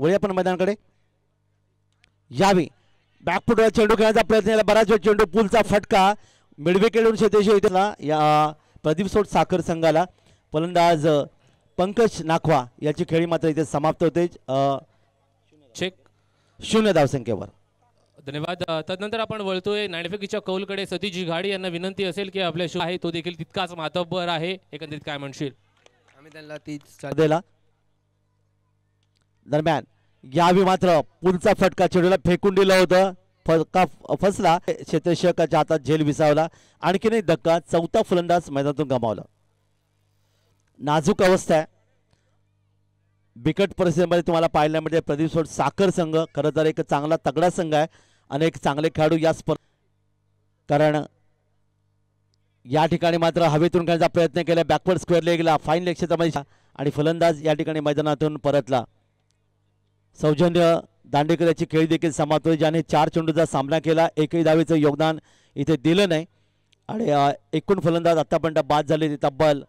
वळूया आपण मैदानाकडे. यावी बॅकफुटवर चेंडू खेळण्याचा प्रयत्न केला. बराच वेळ चेंडू पुलचा फटका मिडविकेटवरून शेतेशी येतला या प्रदीप सोड साखर संघाला. फलंदाज पंकज नाखवा याची खेळी मात्र इथे समाप्त होते चेक 0 धावसंख्येवर. धन्यवाद. तदनंतर आपण वळतोय नाणेफेकीच्या कौलकडे. सतीश घाडी यांना विनंती असेल की आपल्या शो आहे तो देखील तितकाच मातब्बर आहे. एकंदरीत काय म्हणशील? आम्ही त्यांना तीच दिला. दरम्यान यावी मात्र पुलचा फटका चेंडूला फेकून दिलं होतं. फटका फसला. क्षेत्ररक्षकाच्या हातात झेल विसावला. आणखीन एक धक्का. चौथा फलंदाज मैदानातून गमावला. नाजूक अवस्था आहे. बिकट परिस्थितीमध्ये तुम्हाला पाहायला मिळते प्रदीप सोड साखर संघ खरं तर एक चांगला तगडा संघ आहे. अनेक चांगले खेळाडू या कारण या ठिकाणी मात्र हवेतून खेळण्याचा प्रयत्न केला. बॅकवर्ड स्क्वेअर लेगला फाईन लेग क्षेत्रामध्ये आणि फलंदाज या ठिकाणी मैदानातून परतला. सौजन्य दांडेकर याची खेळी देखील समाप्त होती, ज्याने 4 चेंडूचा सामना केला. एकही धावेचं योगदान इथे दिलं नाही आणि एकूण फलंदाज आतापर्यंत बाद झाले ते तब्बल